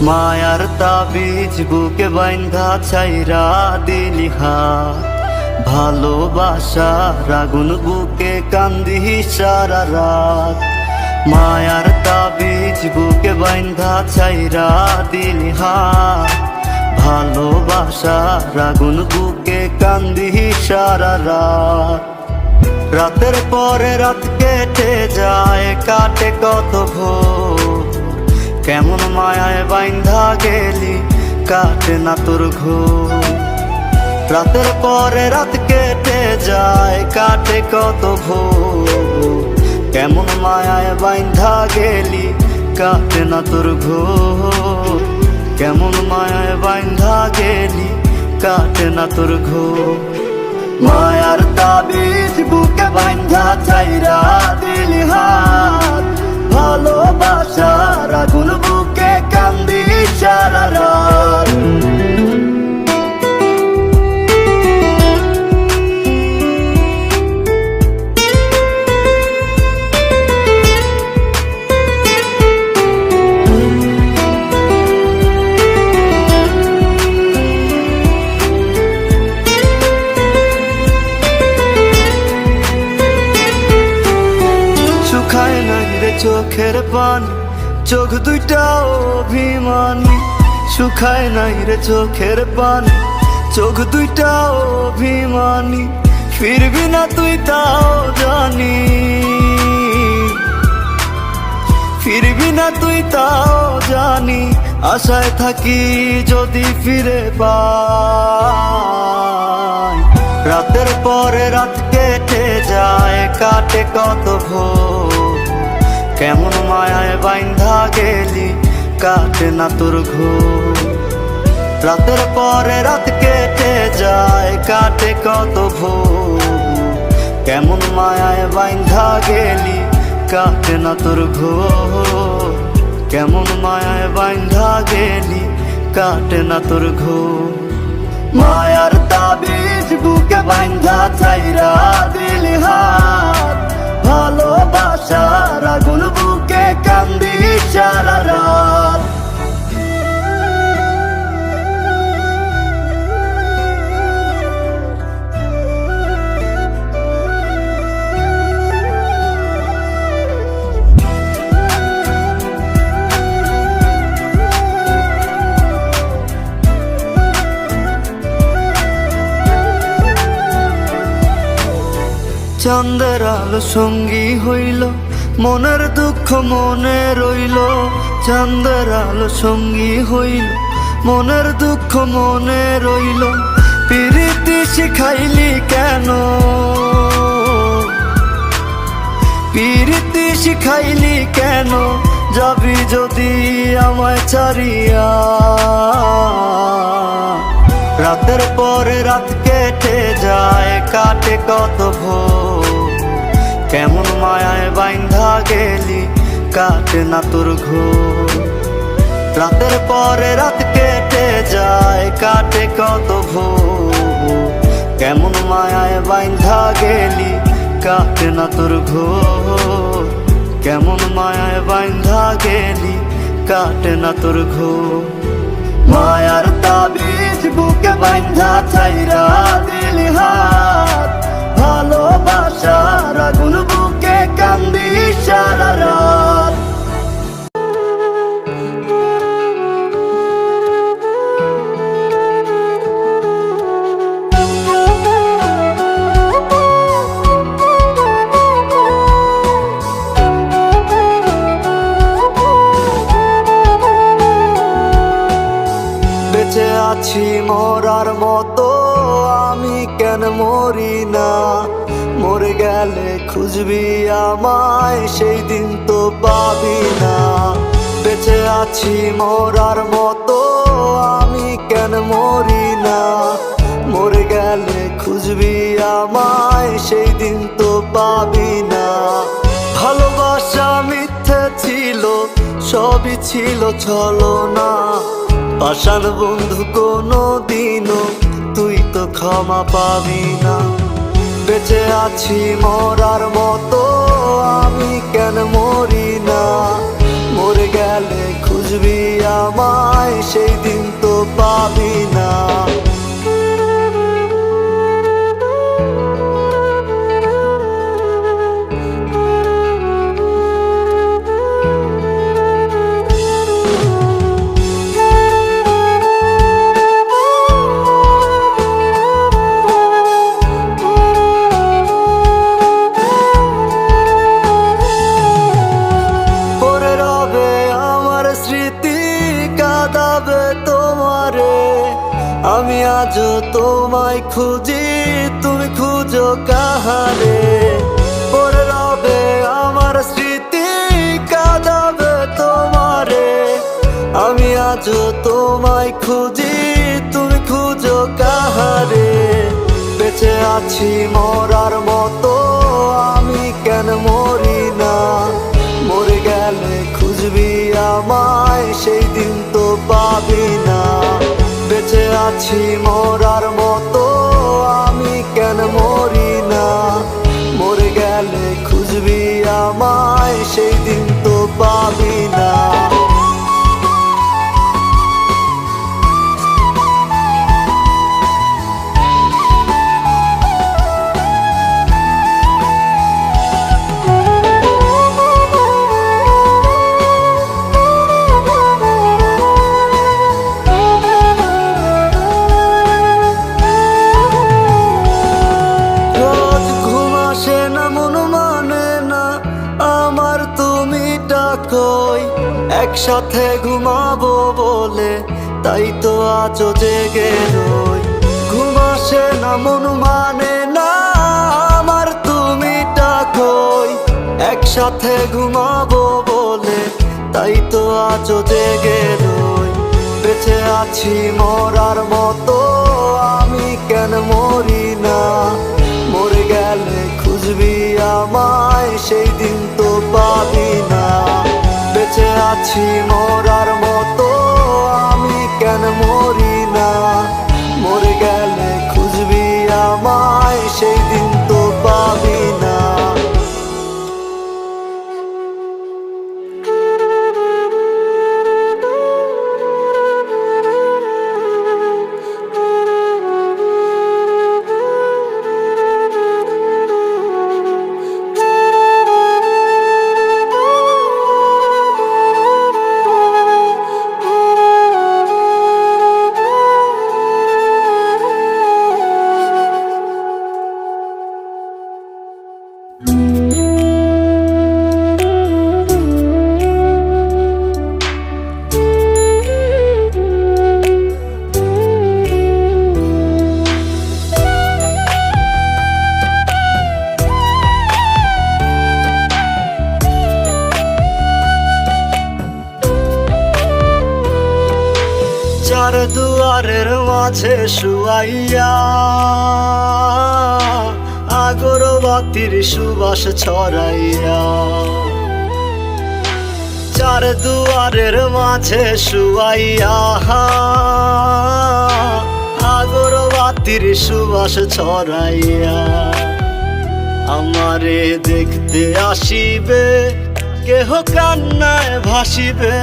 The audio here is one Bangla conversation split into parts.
মায়ার তাবিজ বুকে বাইন্ধা ছাইরা দিলি হাত, ভালোবাসার আগুন বুকে কান্দি সারা রাত। মায়ার তাবিজ বুকে বাইন্ধা ছাইরা দিলি হাত, ভালোবাসার আগুন বুকে কান্দি সারা রাত। রাতের পরে রাত কেটে যায়, কাটে কত ভোর, কেমন মায়ায় বাইন্ধা গেলি কাটে না তোর ঘোর। রাতের পরে রাত কেটে যায়, কাটে কত ভোর, কেমন মায়ায় বাইন্ধা গেলি কাটে না তোর ঘোর। কেমন মায়ায় বাইন্ধা গেলি কাটে না তোর ঘোর। মায়ার তাবিজ বুকে বাইন্ধা ছাইরা দিলি হাত, ভালোবাসার আগুন বুকে কান্দি সারা রাত। শুকায় নাই রে চোখের পানি, চোখ দুইটা অভিমানী। শুকায় নাই রে চোখের পানি, চোখ দুইটা অভিমানী। ফিরবি না তুই তাও জানি, ফিরবি না তুই তাও জানি। আশায় থাকি যদি ফিরে পাই। রাতের পরে রাত কেটে যায়, কাটে কত ভোর, কেমন মায়ায় বাইন্ধা গেলি কাটে না তোর ঘোর। রাতের পরে রাত কেটে যায়, কাটে কত ভোর, কেমন মায়ায় বাইন্ধা গেলি কাটে না তোর ঘোর। কেমন মায়ায় বাইন্ধা গেলি কাটে না তোর ঘোর। মায়ার তাবিজ বুকে বাইন্ধা ছাইরা দিলি হাত, ভালোবাসার আগুন বুকে কান্দি সারা রাত। চাঁদের আলো সঙ্গী হইল, মনের দুঃখ মনে রইল। চাঁদের আলো সঙ্গী হইল, মনের দুঃখ মনে রইল। প্রীতি শিখাইলি কেন, প্রীতি শিখাইলি কেন, যাবি যদি আমায় ছাড়িয়া। রাতের পরে রাত কেটে যায়, কাটে কত ভোর, কেমন মায়ায় বাইন্ধা গেলি কাটে না তোর ঘোর। রাতের পরে রাত কেটে যায়, কাটে কত ভোর, কেমন মায়ায় বাইন্ধা গেলি কাটে না তোর ঘোর। কেমন মায়ায় বাইন্ধা গেলি কাটে না তোর ঘোর। মায়ার তাবিজ বুকে বাইন্ধা ছাইরা দিলি হাত, ভালোবাসার আগুন বুকে কান্দি সারা রাত। বেঁচে আছি মরার মতো, আমি কেন মরি না। মরে গেলে খুঁজবি আমায়, সেই দিন তো পাবি না। বেঁচে আছি মরার মতো, আমি কেন মরি না। মরে গেলে খুঁজবি আমায়, সেই দিন তো পাবি না। ভালোবাসা মিথ্যে ছিল, সবই ছিল ছলনা। পাষাণ বন্ধু কোনো দিনও তুই তো ক্ষমা পাবি না। বেঁচে আছি মরার মতো, আমি কেন মরি না। মরে গেলে খুঁজবি আমায়, সেই দিন তো পাবি না। আমি আজও তোমায় খুঁজি, তুমি খুঁজো কাহারে। পড়ে রবে আমার স্মৃতি, কাঁদাবে তোমারে। আমি আজও তোমায় খুঁজি, তুমি খুঁজো কাহারে। বেঁচে আছি মরার মতো, আমি কেন মরি না? মরে গেলে খুঁজবি আমায়, সেই দিন তো পাবি না। বেঁচে আছি মরার মতো, আমি কেন মরি না? মরে গেলে খুঁজবি আমায়, সেই দিন তো পাবি না। একসাথে ঘুমাবো বলে তাই তো আজও জেগে রই। ঘুম আসে না, মন মানে না আমার, তুমি ডাকোই। একসাথে ঘুমাবো বলে তাই তো আজও জেগে রই। বেঁচে আছি মরার মতো, আমি কেন মরি না? মরে গেলে খুঁজবি আমায়, সেই দিন তো পাবি না। বেঁচে আছি মরার মতো, আমি কেন মরি না? মরে গেলে খুঁজবি আমায়, সেই দিন তো পাবি না। চার দুয়ারের মাঝে শুয়াইয়া আগরবাতির সুবাস ছড়াইয়া। চার দুয়ারের মাঝে শুয়াইয়া আগরবাতির সুবাস ছড়াইয়া। আমারে দেখতে আসিবে, কেহ কান্নায় ভাসিবে।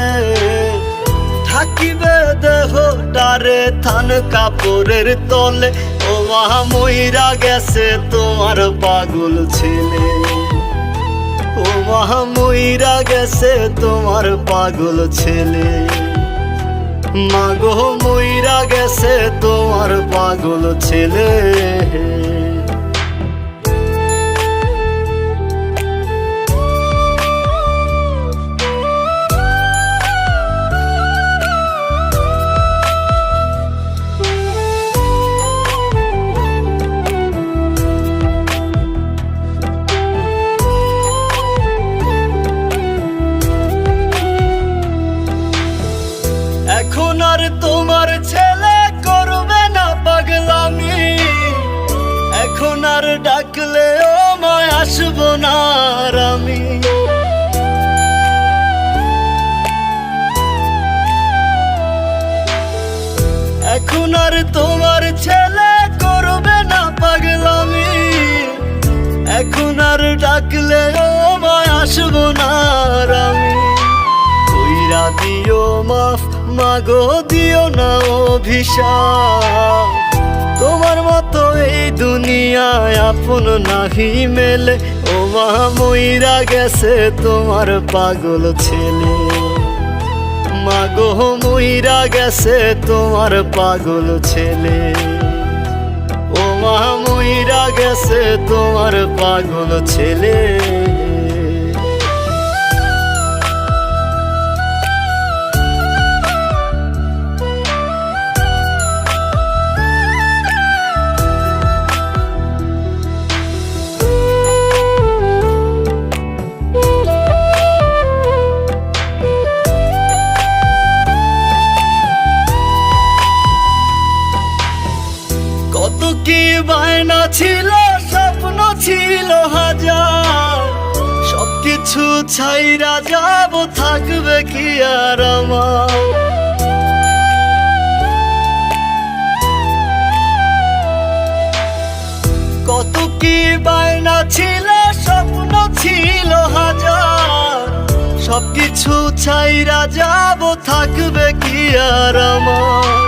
থাকিবে দেহটারে থান কাপড়ের তলে, ও মা মইরা গেছে তোমার পাগল ছেলে। ও মা মইরা গেছে তোমার পাগল ছেলে। মাগো মইরা গেছে তোমার পাগল ছেলে। এখন আর তোমার ছেলে করবে না পাগলামি। এখন আর ডাকলে ও মায় আসবো না আর আমি। এখন আর তোমার ছেলে করবে না পাগলামি। এখন আর ডাকলে ও মায় আসবো না আর আমি। কইরা দিও মাফ মাগো, দিও না অভিশাপ। তোমার মতো এই দুনিয়ায় আপন নাহি মেলে, ও মা মইরা গেছে তোমার পাগল ছেলে। মাগো মইরা গেছে তোমার পাগল ছেলে, ও মা মইরা গেছে তোমার পাগল ছেলে। কত কি বায়না ছিল, স্বপ্ন ছিল হাজার, সবকিছু ছাইরা যাব, থাকবে কি আর আমার। কত কি বায়না ছিল, স্বপ্ন ছিল হাজার, সবকিছু ছাইরা যাব, থাকবে কি আর আমার।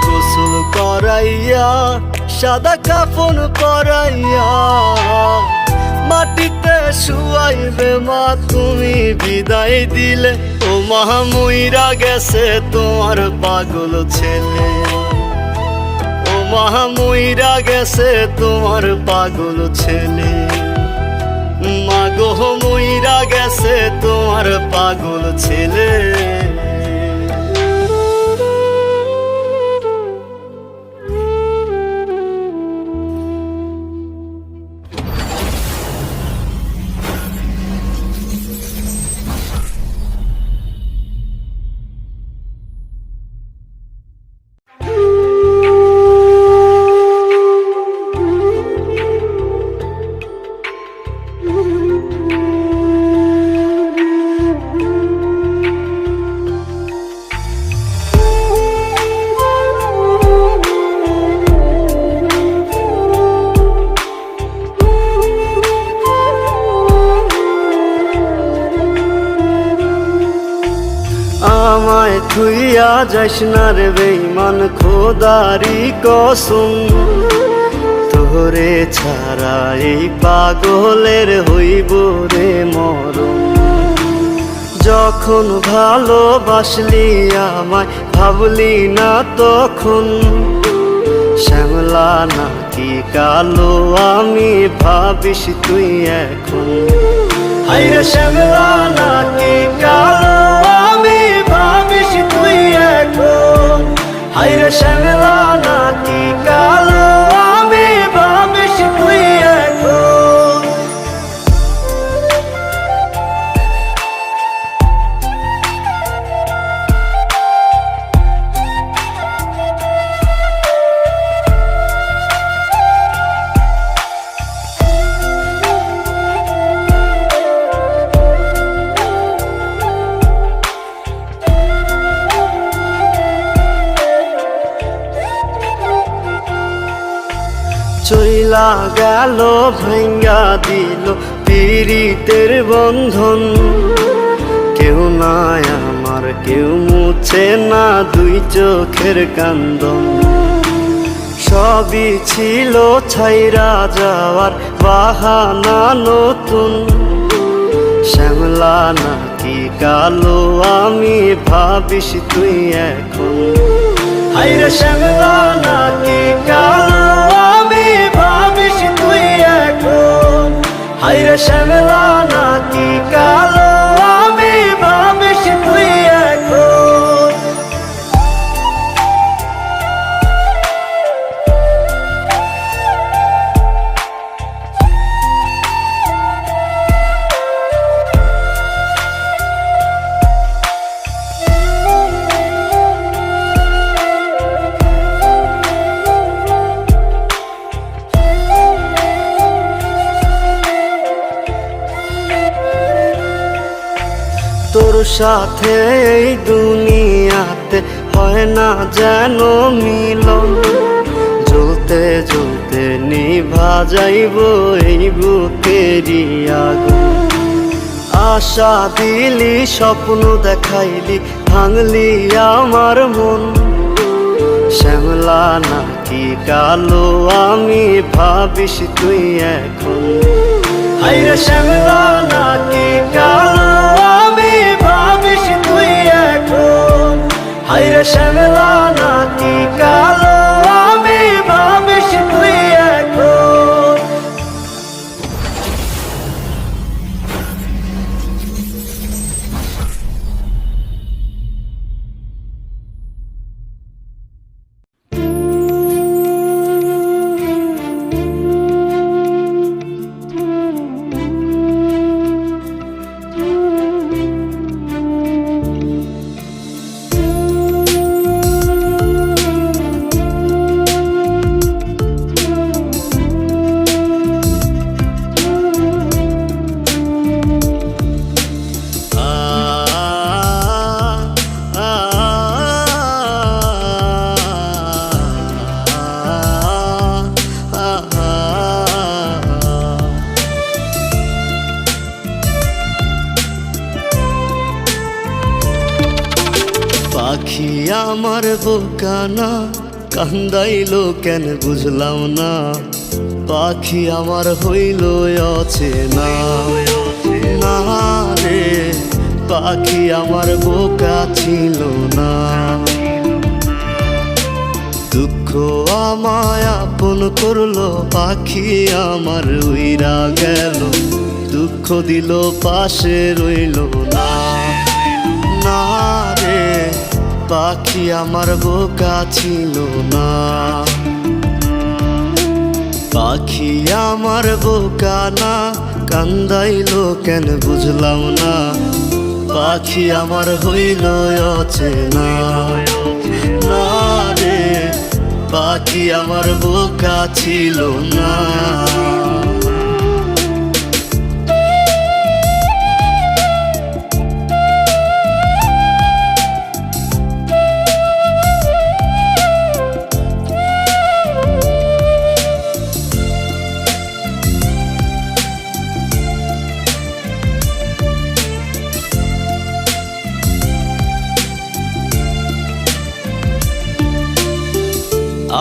গোসল করাইয়া সাদা কাফন পরাইয়া মাটিতে শুয়াইবে মা, তুমি বিদায় দিলে। ও মা মইরা গেছে তোমার পাগল ছেলে, ও মা মইরা গেছে তোমার পাগল ছেলে। মাগো মইরা গেছে তোমার পাগল ছেলে। আমায় থুইয়া যাস না রে বেঈমান, খোদারি কসম, তোরে ছাড়া এই পাগলের হইব রে মরণ। যখন ভালোবাসলি আমায় ভাবলি না তখন, শ্যামলা নাকি কালো আমি ভাবিস তুই এখন। হাইরে শ্যামলা নাকি কালো আমি ভাবিস তুই এখন। হাইরে শ্যামলা নাকি কালো আমি ভাবিস তুই এখন। চইলা গেল ভাঙ্গা দিল পীড়িতের বন্ধন, কেউ নাই আমার কেউ মুছে না দুই চোখের কান্দন। সবই ছিল ছাইরা যাওয়ার বাহানা নতুন, শ্যামলা নাকি কালো আমি ভাবিস তুই এখন। হাইরে শ্যামলা নাকি কালো আমি ভাবিস তুই এখন। হাইরে শ্যামলা নাকি কালো আমি ভাবিস তুই এখন। তোর সাথে এই দুনিয়াতে হয় না যেন মিলন, জ্বলতে জ্বলতে নিভা যাইব এই বুকেরই আগুন। আশা দিলি স্বপ্ন দেখাইলি ভাঙলি আমার মন শ্যামলা নাকি কালো আমি ভাবিস তুই এখন হাইরে শ্যামলা নাকি কালো আমি ভাবিস তুই এখন হাইরে শ্যামলা নাকি কালো আমি ভাবিস তুই এখন পাখি আমার বোকানা কান্দাইলো কেন বুঝলাম না পাখি আমার হইল অচেনা না রে পাখি আমার বোকা ছিল না দুঃখ আমায় আপন করলো পাখি আমার উইরা গেল দুঃখ দিল পাশে রইল না না রে পাখি আমার বোকা ছিল না পাখি আমার বোকা না কান্দাইলো কেন বুঝলাম না পাখি আমার হইল অচেনা না রে পাখি আমার বোকা ছিল না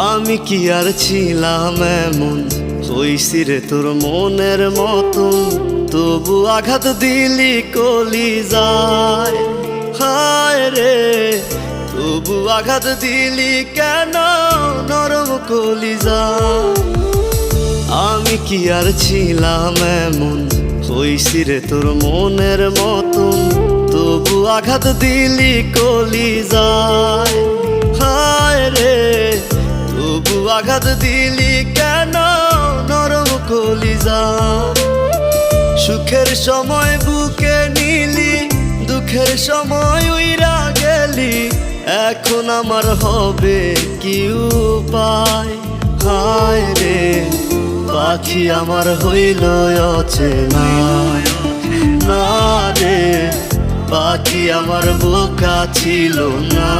আমি কি আর ছিলাম এমন হইছি রে তোর মনের মতন তবু আঘাত দিলি কলি যায় হায় রে তবু আঘাত দিলি কেন নরম কলি যায় আমি কি আর ছিলাম এমন হইছি রে তোর মনের মতন তবু আঘাত দিলি কলি যায় হায় রে তবু আঘাত দিলি কেন নরম কলিজা সুখের সময় বুকে নিলি দুঃখের সময় উইরা গেলি এখন আমার হবে কি উপায় হায় রে পাখি আমার হইল অচেনা না রে পাখি আমার বোকা ছিল না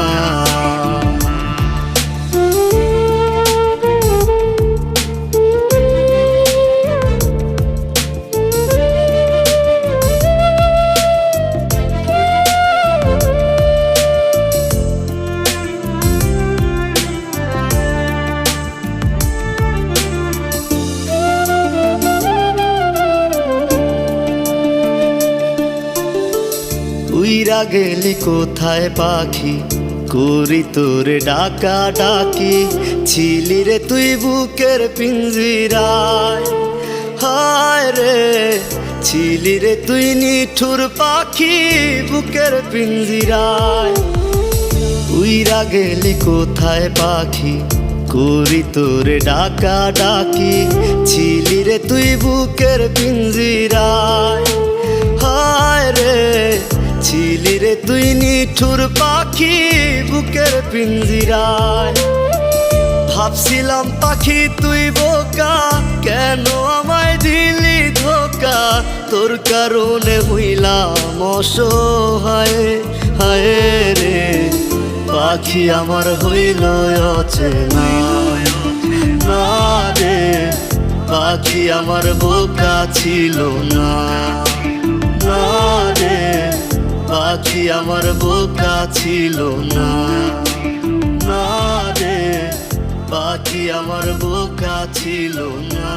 উইরা গেলি কোথায় পাখি করি তোরে ডাকা ডাকি ছিলি রে তুই বুকের পিঞ্জিরায় হায় রে ছিলি রে তুই নিঠুর পাখি বুকের পিঞ্জিরায় উইরা গেলি কোথায় পাখি করি তোরে ডাকা ডাকি ছিলি রে তুই বুকের পিঞ্জিরায় হায় রে ছিলি রে তুই নিঠুর পাখি বুকের পিঞ্জিরায় ভাবছিলাম পাখি তুই বোকা কেন আমায় দিলি ধোকা তোর কারণে হইলাম অসহায় হায় রে পাখি আমার হইল অচেনা না রে পাখি আমার বোকা ছিল না না না রে, পাখি আমার বোকা ছিল না। না রে, পাখি আমার বোকা ছিল না।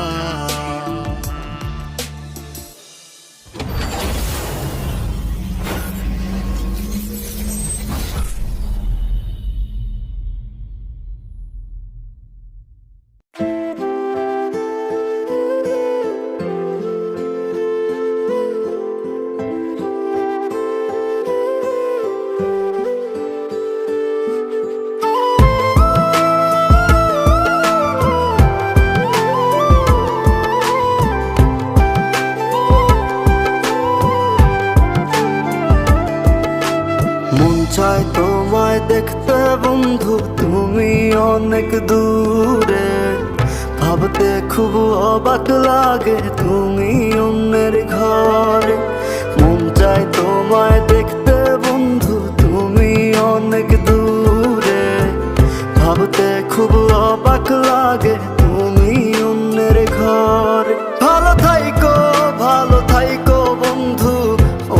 মন চায় তোমায় দেখতে বন্ধু, তুমি অনেক দূরে। ভাবতে খুব অবাক লাগে তুমি অন্যের ঘরে। মন চায় তোমায় দেখতে বন্ধু, তুমি অনেক দূরে। ভাবতে খুব অবাক লাগে তুমি অন্যের ঘরে। ভালো থাইকো, ভালো থাইকো বন্ধু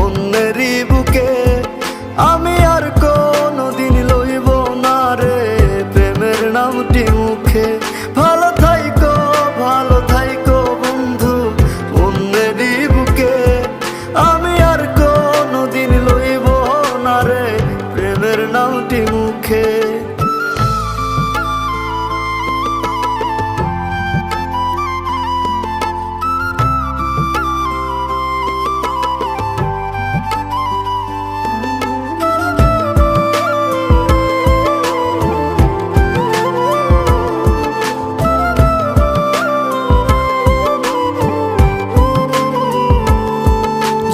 অন্যেরই বুকে। আমি আর কোনদিন লইব না রে প্রেমের নামটি মুখে। ভালো থাইকো, ভালো থাইকো বন্ধু অন্যেরই বুকে। আমি আর কোনদিন লইব না রে প্রেমের নামটি মুখে।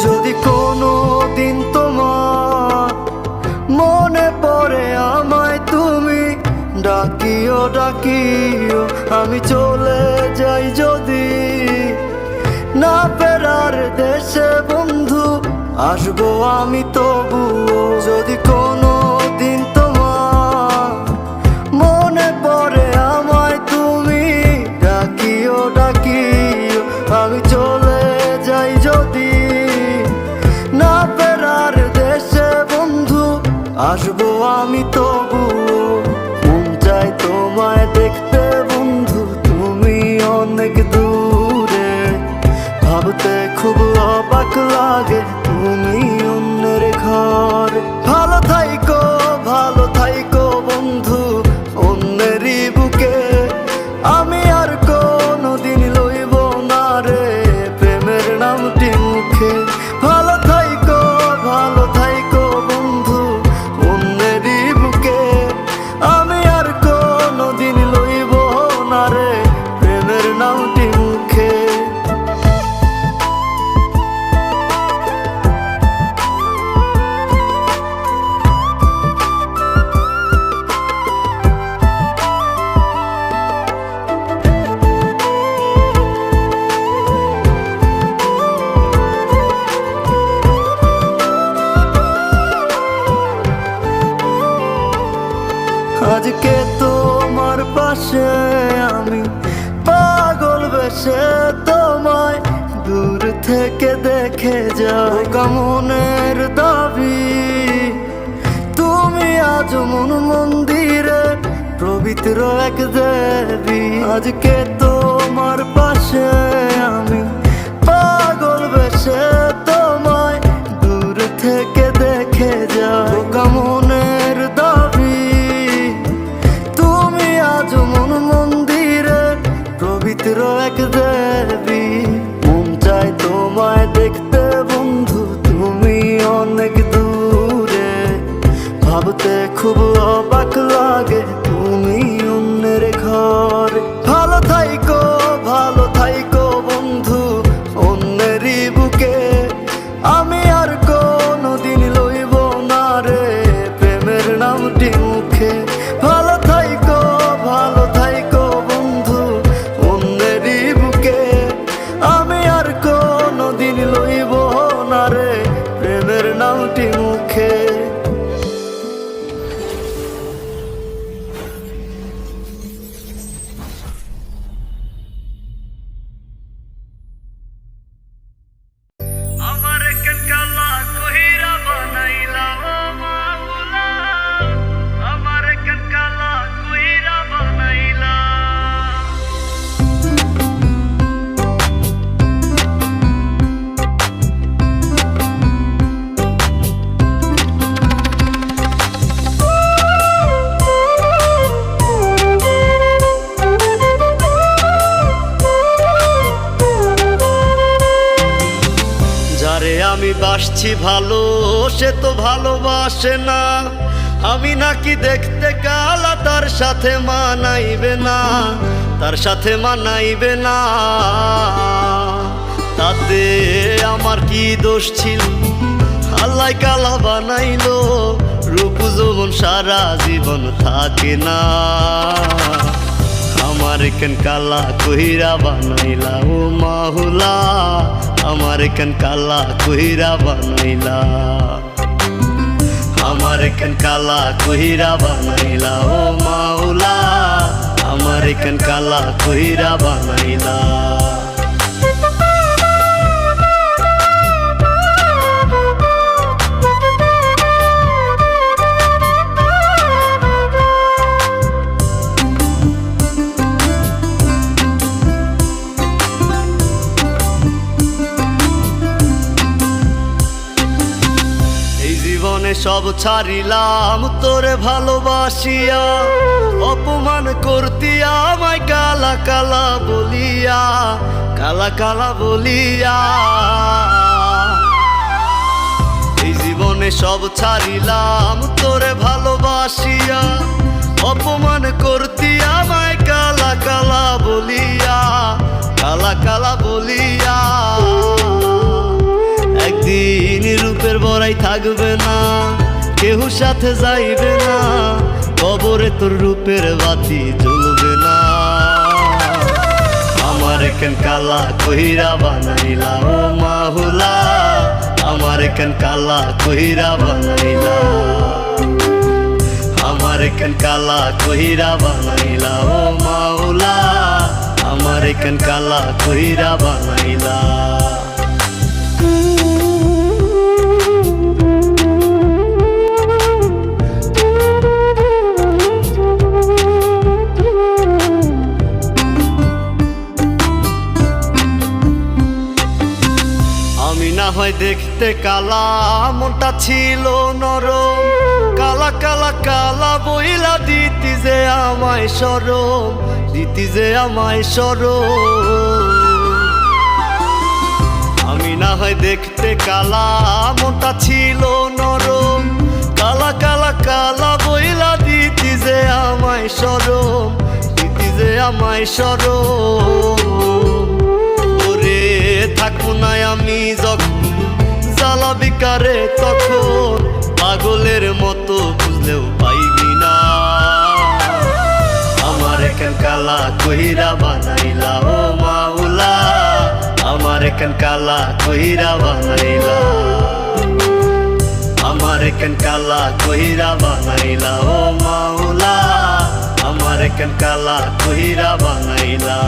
যদি কোনো দিন তোমার মনে পড়ে আমায় তুমি ডাকিও ডাকিও। আমি চলে যাই যদি না ফেরার দেশে বন্ধু, আসবো আমি তবুও। যদি কোনো দিন তোমার মনে পড়ে আমায় তুমি ডাকিও ডাকিও। আমি চলে যাই যদি না ফেরার দেশে বন্ধু, আসবো আমি তবুও। মন চাই তোমায় দেখতে বন্ধু, তুমি অনেক দূরে। ভাবতে খুব অবাক লাগে তুমি অন্যের ঘরে। ভালো থাইকো, ভালো থাইকো বন্ধু অন্যেরই বুকে। আমি আর কোনদিন লইব না রে প্রেমের নামটি মুখে। ভালো থাইকো, ভালো থাইকো বন্ধু অন্যেরই বুকে। আমি আর কোনদিন লইব না রে প্রেমের নামটি মুখে। আজকে তোমার পাশে আমি পাগল বেশে তোমায় দূর থেকে দেখে যাই। মনের দাবি তুমি আজ মন মন্দিরে পবিত্র এক দেবী। আজকে তোমার পাশে আমি পাগল বেশে তোমায় দূর থেকে দেখে যাই। মনের দাবি তুমি আজ মন মন্দিরে পবিত্র এক দেবী। মন চাই তোমায় দেখতে বন্ধু, তুমি অনেক দূরে। ভাবতে খুব অবাক লাগে তুমি অন্যের ঘরে। ভালো থাইকো, ভালো থাইকো বন্ধু অন্যেরই বুকে। আমি আর কোনদিন লইব না রে প্রেমের নামটি মুখে। ভালো থাইকো, ভালো থাইকো বন্ধু অন্যেরই বুকে। আমি আর কোনদিন লইব না রে প্রেমের নামটি মুখে। বাসছি ভালো, সে তো ভালোবাসে না। আমি নাকি দেখতে কালা, তার সাথে মানাইবে না, তার সাথে মানাইবে না। তাতে আমার কি দোষ ছিল? আল্লাহ কালা বানাইলো, রূপ যৌবন সারা জীবন থাকে না। আমার কেন কালা কইরা বানাইলা ও মাহুলা, আমার কেন কালা কইরা বানাইলা, আমার কেন কালা কইরা বানাইলা ও মাওলা, আমার কেন কালা কইরা বানাইলা। জীবনে সব ছাড়িলাম তোরে ভালোবাসিয়া, অপমান করতিয়া আমায় কালা কালা বলিয়া, কালা কালা বলিয়া। এই জীবনে সব ছাড়িলাম তোরে ভালোবাসিয়া, অপমান করতিয়া আমায় কালা কালা বলিয়া, কালা কালা বলিয়া। একদিন রূপের বড়াই থাকবে না, কেউ সাথে যাইবে না, কবরে তোর রূপের বাতি জ্বলবে না। আমার কেন কালা কইরা বানাইলা ও মাহুলা, আমার কেন কালা কইরা বানাইলা, আমার কেন কালা কইরা বানাইলা ও মাওলা, আমার কেন কালা কইরা বানাইলা। আমি না হয় দেখতে কালা, মনটা ছিল নরম, কালা কালা কালা বইলা দিতি যে আমায় শরম, দিতি যে আমায় শরম। আমি না হয় দেখতে কালা, মনটা ছিল নরম, কালা কালা কালা বইলা দিতি যে আমায় শরম, দিতি যে আমায় শরম। ওরে থাকবো না আমি যখন জ্বালা বিকারে, তখন পাগলের মতো বুঝলেও পাইবি না। আমার কেন কালা কইরা বানাইলা ও মাওলা, আমার কেন কালা কইরা বানাইলা, আমার কেন কালা কইরা বানাইলা ও মাওলা, আমার কেন কালা কইরা বানাইলা।